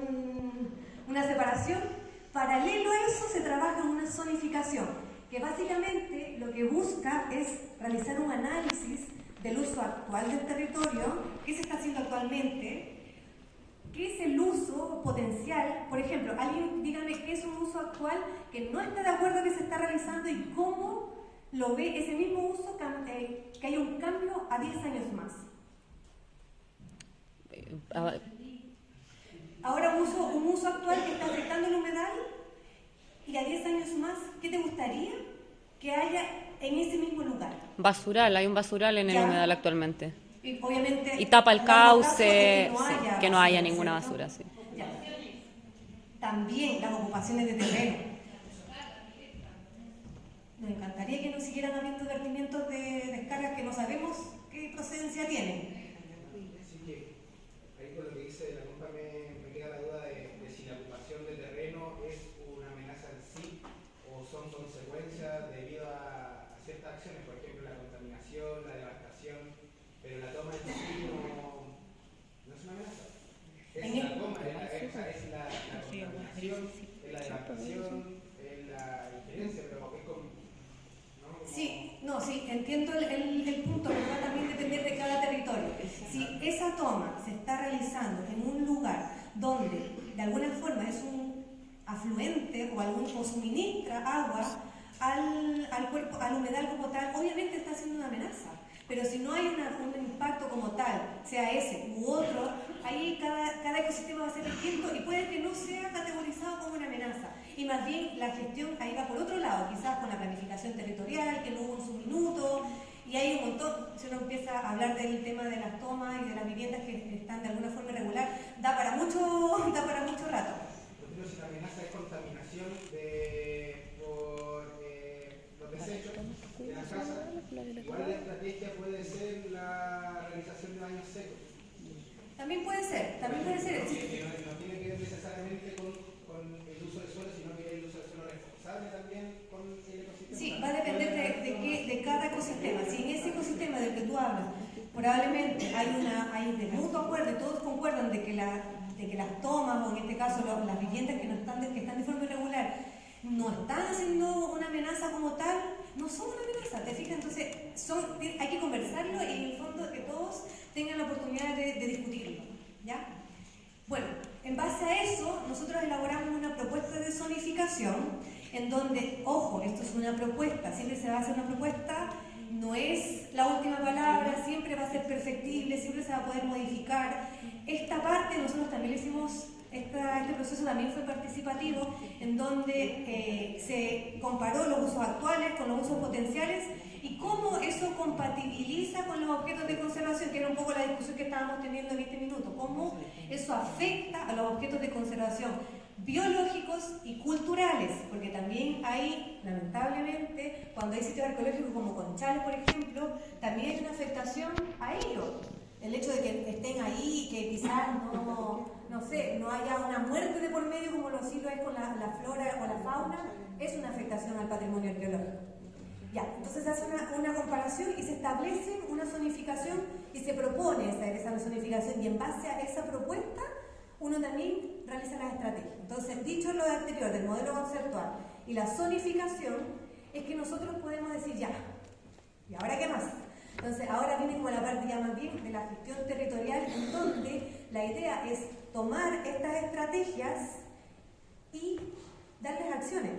S1: una separación, paralelo a eso se trabaja en una zonificación, que básicamente lo que busca es realizar un análisis del uso actual del territorio, qué se está haciendo actualmente, qué es el uso potencial. Por ejemplo, alguien dígame qué es un uso actual que no está de acuerdo que se está realizando y cómo lo ve ese mismo uso, que haya un cambio a 10 años más. Ahora un uso actual que está afectando el humedal y a 10 años más, ¿qué te gustaría que haya en ese mismo lugar?
S2: Basural, hay un basural en el humedal actualmente.
S1: Y, obviamente,
S2: y tapa el cauce,
S1: que no haya
S2: ninguna
S1: ¿cierto?
S2: basura. Sí.
S1: Ya. También las ocupaciones de terreno. Nos encantaría que no siguieran habiendo vertimientos de descargas que no sabemos qué procedencia tienen.
S3: Así que ahí con lo que dice la compa me queda la duda de si la ocupación de terreno es una amenaza en sí o son consecuencias debido a ciertas acciones, por ejemplo la contaminación, la devastación, pero la toma en sí no es una amenaza. Es la toma, es la contaminación, es la devastación, es la injerencia, pero es como...
S1: Sí, no, sí, entiendo el punto, pero va a también depender de cada territorio. Si esa toma se está realizando en un lugar donde de alguna forma es un afluente o suministra agua al humedal como tal, obviamente está haciendo una amenaza. Pero si no hay un impacto como tal, sea ese u otro, ahí cada ecosistema va a ser distinto y puede que no sea categorizado como una amenaza. Y más bien la gestión ahí va por otro lado, quizás con la planificación territorial, que no hubo en su minuto, y hay un montón, si uno empieza a hablar del tema de las tomas y de las viviendas que están de alguna forma irregular, da para mucho rato.
S3: Pero si la amenaza es contaminación por los desechos de la casa, igual la estrategia puede ser la realización de baños secos.
S1: También puede ser.
S3: Que no tiene que ver necesariamente con el uso del suelo, sino que el uso del suelo responsable también con el ecosistema.
S1: Sí, va a depender de cada ecosistema. Si en ese ecosistema del que tú hablas, probablemente hay de mutuo acuerdo y todos concuerdan de que las tomas, o en este caso las viviendas que están de forma irregular, no están haciendo una amenaza como tal, no son una amenaza, ¿te fijas? Entonces hay que conversarlo y en el fondo que todos tengan la oportunidad de discutirlo, ¿ya? Bueno, en base a eso, nosotros elaboramos una propuesta de zonificación en donde, ojo, esto es una propuesta, siempre se va a hacer una propuesta, no es la última palabra, siempre va a ser perfectible, siempre se va a poder modificar. Esta parte nosotros también le hicimos, este proceso también fue participativo, en donde se comparó los usos actuales con los usos potenciales y y cómo eso compatibiliza con los objetos de conservación, que era un poco la discusión que estábamos teniendo en este minuto, cómo eso afecta a los objetos de conservación biológicos y culturales, porque también hay, lamentablemente, cuando hay sitios arqueológicos como Conchales, por ejemplo, también hay una afectación a ellos. El hecho de que estén ahí, que quizás no sé, no haya una muerte de por medio como sí lo es con la flora o la fauna, es una afectación al patrimonio arqueológico. Ya, entonces se hace una comparación y se establece una zonificación y se propone esa zonificación, y en base a esa propuesta uno también realiza las estrategias. Entonces, dicho lo anterior del modelo conceptual y la zonificación, es que nosotros podemos decir ya, ¿y ahora qué más? Entonces, ahora viene como la parte ya más bien de la gestión territorial, en donde la idea es tomar estas estrategias y darles acciones.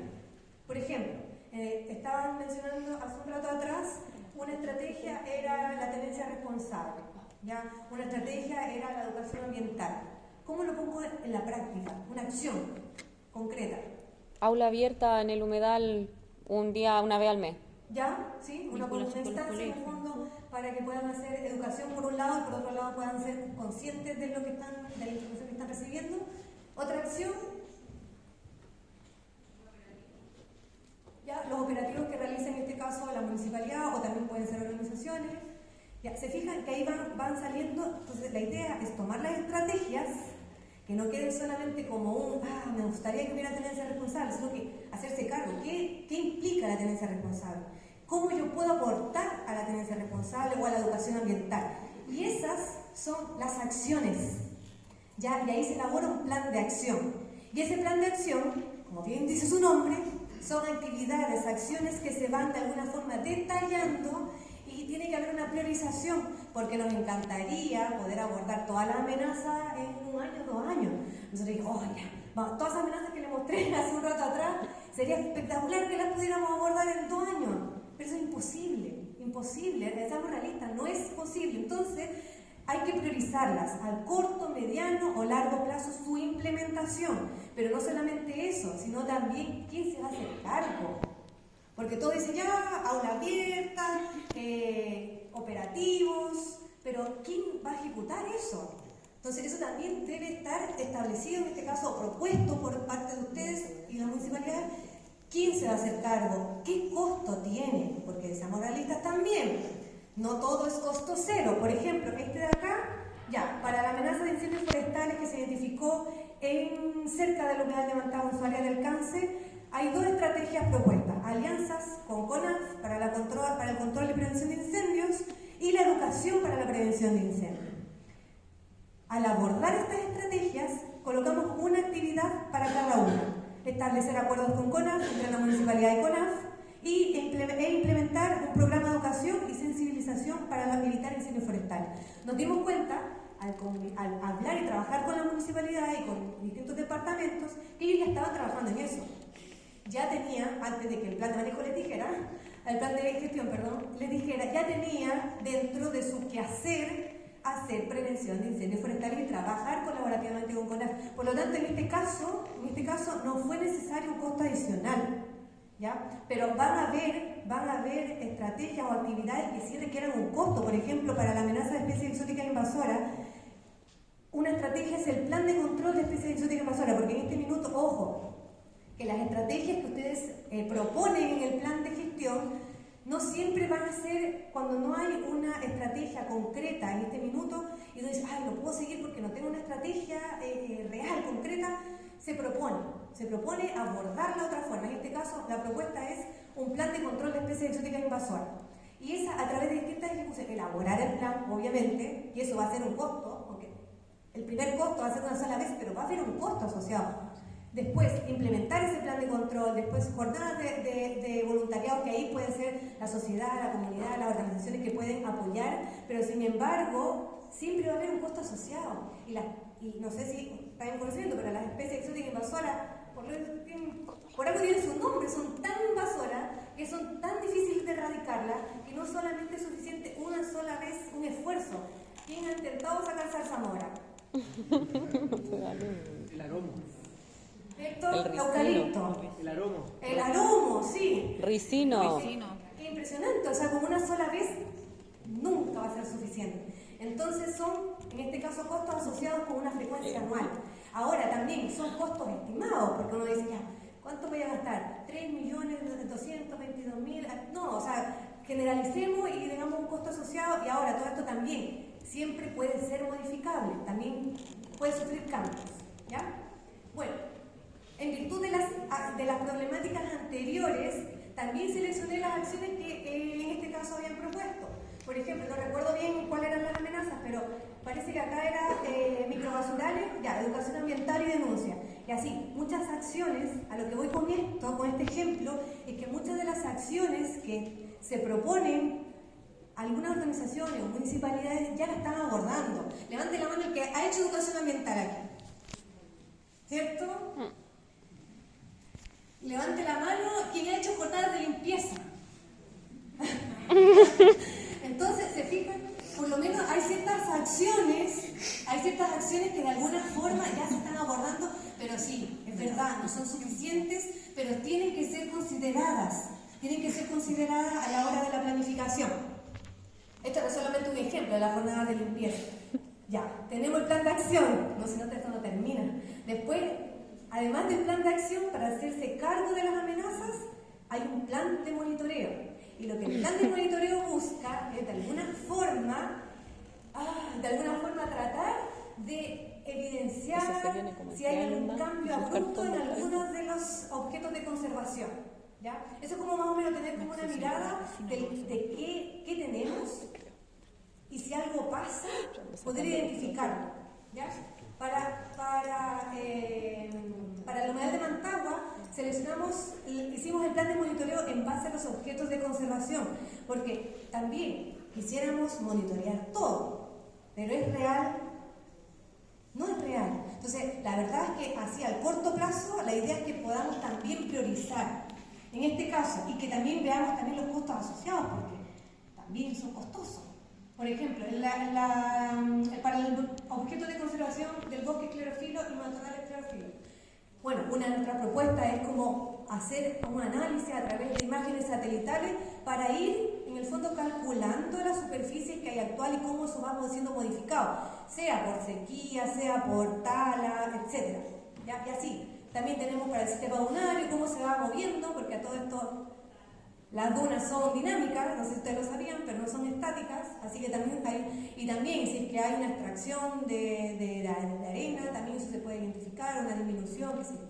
S1: Por ejemplo, estaban mencionando hace un rato atrás, una estrategia era la tenencia responsable, ¿ya? Una estrategia era la educación ambiental. ¿Cómo lo pongo en la práctica? Una acción concreta.
S2: Aula abierta en el humedal un día, una vez al mes.
S1: ¿Ya? ¿Sí? Una instancia en el fondo para que puedan hacer educación por un lado y por otro lado puedan ser conscientes de lo que están, de la información que están recibiendo. Otra acción, ya, los operativos que realiza en este caso la municipalidad o también pueden ser organizaciones. Ya, se fijan que ahí van saliendo, entonces la idea es tomar las estrategias, que no queden solamente como me gustaría que hubiera tenencia responsable, sino que hacerse cargo. ¿Qué implica la tenencia responsable? ¿Cómo yo puedo aportar a la tenencia responsable o a la educación ambiental? Y esas son las acciones, ¿ya? Y ahí se elabora un plan de acción. Y ese plan de acción, como bien dice su nombre, son actividades, acciones que se van de alguna forma detallando. Y tiene que haber una priorización, porque nos encantaría poder abordar toda la amenaza en 1 año, 2 años. Nosotros dijimos, todas las amenazas que le mostré hace un rato atrás, sería espectacular que las pudiéramos abordar en 2 años. Pero eso es imposible, seamos realistas, no es posible. Entonces, hay que priorizarlas al corto, mediano o largo plazo su implementación. Pero no solamente eso, sino también quién se va a hacer cargo. Porque todo dice ya, aula abierta, operativos, pero ¿quién va a ejecutar eso? Entonces eso también debe estar establecido, en este caso propuesto por parte de ustedes y la municipalidad. ¿Quién se va a hacer cargo? ¿Qué costo tiene? Porque seamos realistas también, no todo es costo cero. Por ejemplo, este de acá, ya, para la amenaza de incendios forestales que se identificó cerca del humedal de Mantagua en su área de alcance, hay 2 estrategias propuestas: alianzas con CONAF para el control y prevención de incendios y la educación para la prevención de incendios. Al abordar estas estrategias, colocamos una actividad para cada una: establecer acuerdos con CONAF, entre la municipalidad y CONAF, e implementar un programa de educación y sensibilización para evitar incendios forestales. Nos dimos cuenta, al hablar y trabajar con la municipalidad y con distintos departamentos, que ellos ya estaban trabajando en eso. Ya tenía, antes de que el plan de manejo les dijera, el plan de gestión, les dijera, ya tenía dentro de su quehacer hacer prevención de incendios forestales y trabajar colaborativamente con CONAF. Por lo tanto, en este caso no fue necesario un costo adicional, ¿ya? Pero van a haber estrategias o actividades que sí requieran un costo. Por ejemplo, para la amenaza de especies exóticas invasoras, una estrategia es el plan de control de especies exóticas invasoras, porque en este minuto, ojo, que las estrategias que ustedes proponen en el plan de gestión no siempre van a ser cuando no hay una estrategia concreta en este minuto y uno dice, no puedo seguir porque no tengo una estrategia real, concreta. Se propone abordarla de otra forma. En este caso, la propuesta es un plan de control de especies exóticas invasoras. Y esa, a través de distintas ejecuciones, elaborar el plan, obviamente, y eso va a ser un costo, porque el primer costo va a ser una sola vez, pero va a haber un costo asociado. Después, implementar ese plan de control, después jornadas de voluntariado, que ahí puede ser la sociedad, la comunidad, las organizaciones que pueden apoyar, pero sin embargo, siempre va a haber un costo asociado. Y no sé si están conociendo, pero las especies exóticas invasoras, por algo tienen su nombre, son tan invasoras, que son tan difíciles de erradicarlas, que no solamente es suficiente una sola vez un esfuerzo. ¿Quién ha intentado sacar zarzamora?
S4: El aroma.
S1: Eucalipto.
S4: El aroma.
S1: El aromo, sí.
S2: Ricino.
S1: Qué impresionante, o sea, como una sola vez nunca va a ser suficiente. Entonces son, en este caso, costos asociados con una frecuencia anual. Ahora también son costos estimados, porque uno dice, ya, ¿cuánto voy a gastar? 3.222.000. No, o sea, generalicemos y digamos un costo asociado, y ahora todo esto también siempre puede ser modificable, también puede sufrir cambios, ¿ya? Bueno, en virtud de las problemáticas anteriores, también seleccioné las acciones que en este caso habían propuesto. Por ejemplo, no recuerdo bien cuáles eran las amenazas, pero parece que acá era microbasurales, ya, educación ambiental y denuncia. Y así, muchas acciones, a lo que voy con esto, con este ejemplo, es que muchas de las acciones que se proponen, algunas organizaciones o municipalidades ya la están abordando. Levante la mano el que ha hecho educación ambiental aquí. ¿Cierto? Levante la mano quien ha hecho jornadas de limpieza. Entonces, se fijan, por lo menos hay ciertas acciones que de alguna forma ya se están abordando, pero sí, es verdad, no son suficientes, pero tienen que ser consideradas a la hora de la planificación. Esto no es solamente un ejemplo de la jornada de limpieza. Ya, tenemos el plan de acción, no se nota, esto no termina. Después, además del plan de acción, para hacerse cargo de las amenazas, hay un plan de monitoreo. Y lo que el plan de monitoreo busca es de alguna forma tratar de evidenciar si hay algún cambio abrupto en algunos de los objetos de conservación. ¿Ya? Eso es como más o menos tener como una mirada de qué tenemos, y si algo pasa, poder identificarlo. ¿Ya? Para el humedal de Mantagua hicimos el plan de monitoreo en base a los objetos de conservación, porque también quisiéramos monitorear todo, pero ¿es real? No es real. Entonces, la verdad es que así al corto plazo, la idea es que podamos también priorizar, en este caso, y que también veamos también los costos asociados, porque también son costosos. Por ejemplo, para el objeto de conservación del bosque esclerofilo y matorral esclerofilo. Bueno, una de nuestras propuestas es como hacer un análisis a través de imágenes satelitales para ir, en el fondo, calculando las superficies que hay actual y cómo eso va siendo modificado, sea por sequía, sea por tala, etc. ¿Ya? Y así. También tenemos para el sistema dunario cómo se va moviendo, porque a todo esto las dunas son dinámicas, no sé si ustedes lo sabían, pero no son estáticas, así que también si es que hay una extracción de arena, también eso se puede identificar, una disminución, qué sé yo.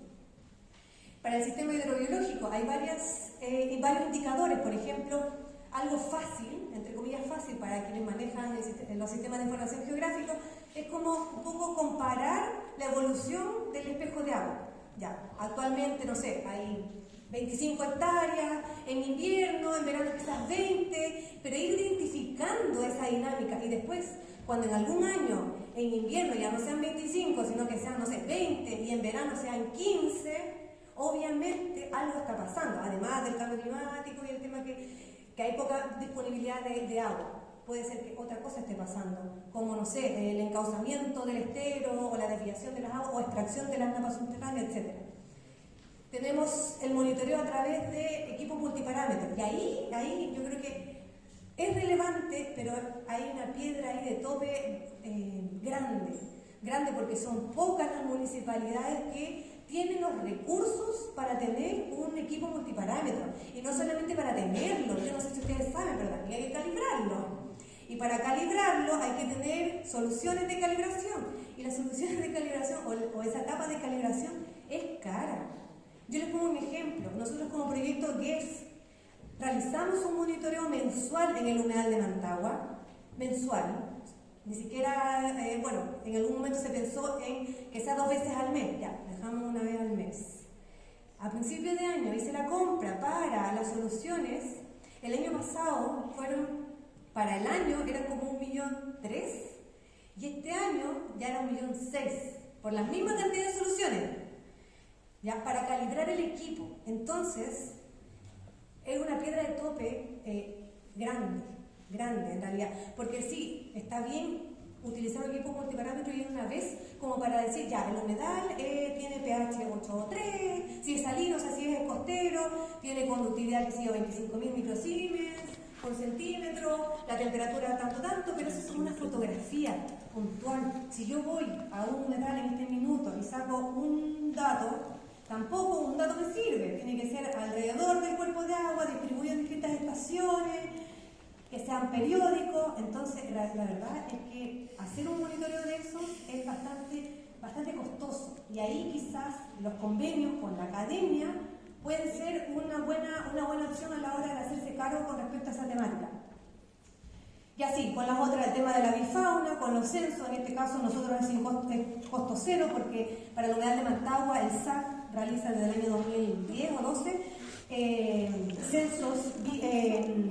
S1: Para el sistema hidrobiológico hay varios indicadores, por ejemplo, algo fácil, entre comillas fácil, para quienes manejan los sistemas de información geográfica, es como un poco comparar la evolución del espejo de agua. Ya, actualmente, no sé, hay 25 hectáreas, en invierno, en verano quizás 20, pero ir identificando esa dinámica, y después, cuando en algún año, en invierno ya no sean 25, sino que sean, no sé, 20, y en verano sean 15, obviamente algo está pasando, además del cambio climático y el tema que hay poca disponibilidad de agua. Puede ser que otra cosa esté pasando, como, no sé, el encauzamiento del estero, o la desviación de las aguas, o extracción de las napas subterráneas, etc. Tenemos el monitoreo a través de equipos multiparámetros, y ahí yo creo que es relevante, pero hay una piedra ahí de tope grande, porque son pocas las municipalidades que tienen los recursos para tener un equipo multiparámetro, y no solamente para tenerlo, yo no sé si ustedes saben, pero también hay que calibrarlo. Y para calibrarlo hay que tener soluciones de calibración, y las soluciones de calibración o esa etapa de calibración es cara. Yo les pongo un ejemplo. Nosotros como proyecto GES realizamos un monitoreo mensual en el humedal de Mantagua, mensual. Ni siquiera, en algún momento se pensó en que sea 2 veces al mes, ya, dejamos una vez al mes. A principios de año hice la compra para las soluciones. El año pasado para el año eran como 1,3 millones, y este año ya era 1,6 millones, por la misma cantidad de soluciones, ya, para calibrar el equipo. Entonces, es una piedra de tope grande en realidad, porque sí, está bien utilizar un equipo multiparámetro y una vez como para decir, ya, el humedal tiene pH 8,3, si es salino, o sea, si es costero, tiene conductividad que sigue 25.000 microsiemens, por centímetro, la temperatura tanto, pero eso es una fotografía puntual. Si yo voy a un humedal en este minuto y saco un dato, tampoco un dato me sirve, tiene que ser alrededor del cuerpo de agua, distribuido en distintas estaciones, que sean periódicos. Entonces la verdad es que hacer un monitoreo de eso es bastante costoso, y ahí quizás los convenios con la academia pueden ser una buena opción a la hora de hacerse cargo con respecto a esa temática. Y así, con las otras, el tema de la bifauna, con los censos, en este caso nosotros es costo cero, porque para la unidad de Mantagua el SAC realiza desde el año 2010 o 12 censos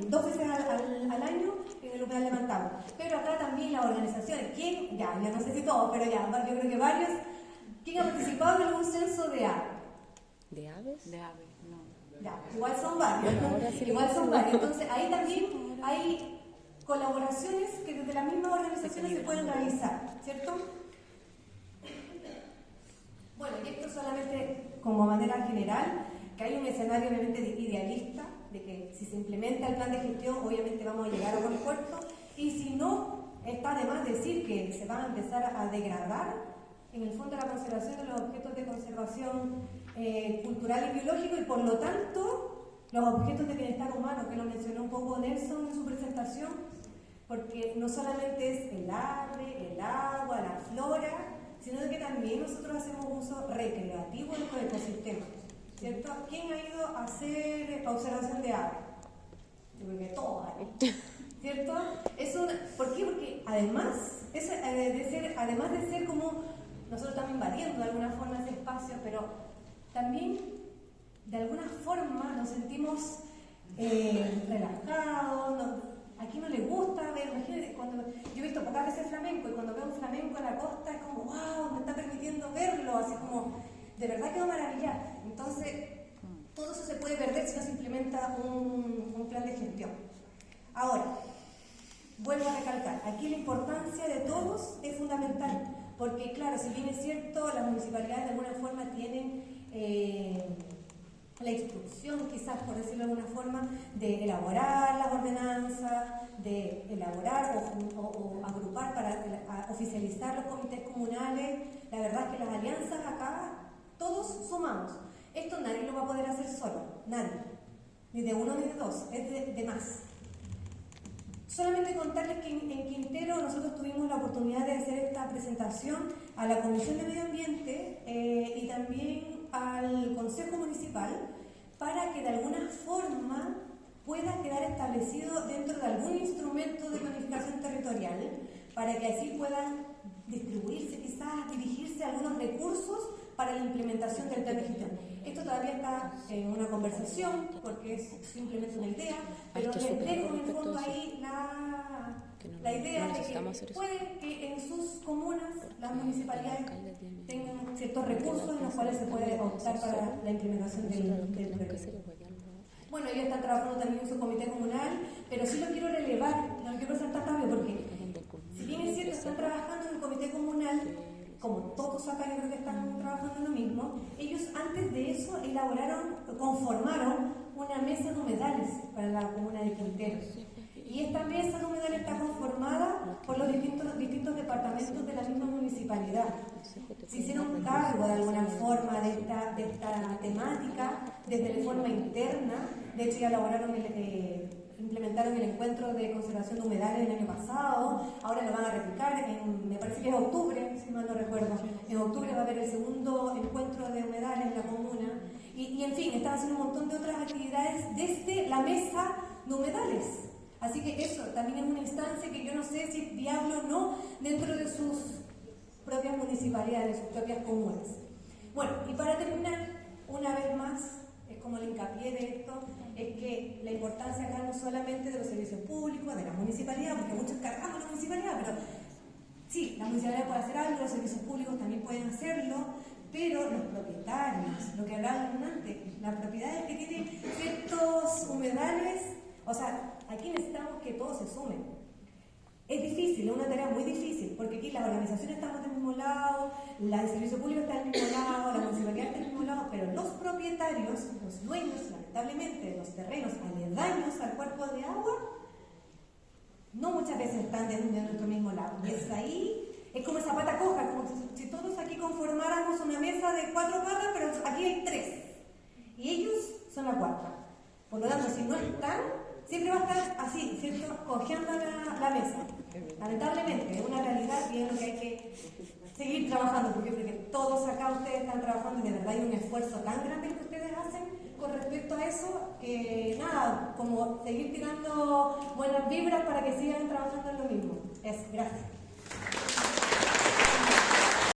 S1: 2 veces al año en el humedal de Mantagua. Pero acá también las organizaciones, ya no sé si todos, pero ya, yo creo que varios, ¿quién ha participado en algún censo de aves?
S2: ¿De aves?
S6: De aves, no.
S1: Ya, igual son varios, Entonces ahí también hay colaboraciones que desde las mismas organizaciones se pueden realizar, ¿cierto? Bueno, y esto solamente como manera general, que hay un escenario obviamente idealista, de que si se implementa el plan de gestión, obviamente vamos a llegar a buen puerto, y si no, está de más decir que se van a empezar a degradar, en el fondo, la conservación de los objetos de conservación cultural y biológico, y por lo tanto, los objetos de bienestar humano, que lo mencionó un poco Nelson en su presentación, porque no solamente es el ave, el agua, la flora, sino que también nosotros hacemos uso recreativo de los ecosistemas, ¿cierto? ¿Quién ha ido a hacer observación de aves? Yo creo que todos, ¿cierto? ¿Por qué? Porque además de ser como nosotros estamos invadiendo de alguna forma ese espacio, pero también de alguna forma nos sentimos relajados. Aquí no les gusta ver, imagínate, yo he visto pocas veces flamenco, y cuando veo un flamenco en la costa es como, wow, me está permitiendo verlo, así como, de verdad quedo maravillada. Entonces, todo eso se puede perder si no se implementa un plan de gestión. Ahora, vuelvo a recalcar, aquí la importancia de todos es fundamental, porque claro, si bien es cierto, las municipalidades de alguna forma tienen la instrucción, quizás por decirlo de alguna forma, de elaborar las ordenanzas, de elaborar o agrupar para oficializar los comités comunales. La verdad es que las alianzas acá, todos sumamos. Esto nadie lo va a poder hacer solo, nadie. Ni de uno ni de dos, es de más. Solamente contarles que en Quintero nosotros tuvimos la oportunidad de hacer esta presentación a la Comisión de Medio Ambiente y también al Consejo Municipal, para que de alguna forma pueda quedar establecido dentro de algún instrumento de planificación territorial, para que así puedan distribuirse, quizás dirigirse a algunos recursos para la implementación del plan de gestión. Esto todavía está en una conversación, porque es simplemente una idea, pero les dejo en el fondo ahí la idea de que puede que en sus comunas las municipalidades tengan ciertos recursos en los cuales se puede optar para la implementación del proyecto. Bueno, ellos están trabajando también en su comité comunal, pero sí lo quiero relevar, no lo quiero resaltar rápido, porque si bien es cierto, están trabajando en el comité comunal, como todos acá yo creo que están trabajando en lo mismo, ellos antes de eso conformaron una mesa de humedales para la comuna de Quintero. Y esta mesa de humedales está conformada por los distintos departamentos de la misma municipalidad. Se hicieron cargo de alguna forma de esta temática desde la forma interna. De hecho, ya implementaron el encuentro de conservación de humedales el año pasado. Ahora lo van a replicar, me parece que es octubre, si mal no recuerdo. En octubre va a haber el segundo encuentro de humedales en la comuna. Y en fin, están haciendo un montón de otras actividades desde la mesa de humedales. Así que eso también es una instancia que yo no sé si es viable o no dentro de sus propias municipalidades, de sus propias comunas. Bueno, y para terminar, una vez más, es como el hincapié de esto, es que la importancia acá no solamente de los servicios públicos, de la municipalidad, porque muchos cargamos la municipalidad, pero sí, la municipalidad puede hacer algo, los servicios públicos también pueden hacerlo, pero los propietarios, lo que hablábamos antes, las propiedades que tienen ciertos humedales, o sea, aquí necesitamos que todos se sumen. Es difícil, es una tarea muy difícil, porque aquí las organizaciones estamos del mismo lado, el servicio público está del mismo lado, la municipalidad está del mismo lado, pero los propietarios, los dueños, lamentablemente, de los terrenos aledaños al cuerpo de agua, no muchas veces están de nuestro mismo lado. Y es ahí, es como esa pata coja, como si todos aquí conformáramos una mesa de 4 patas, pero aquí hay 3. Y ellos son la 4. Por lo tanto, si no están, siempre va a estar así, ¿cierto? Cojeando la mesa. Lamentablemente, es una realidad y es lo que hay que seguir trabajando, porque yo creo que todos acá ustedes están trabajando y de verdad hay un esfuerzo tan grande que ustedes hacen con respecto a eso, que nada, como seguir tirando buenas vibras para que sigan trabajando en lo mismo. Eso, gracias.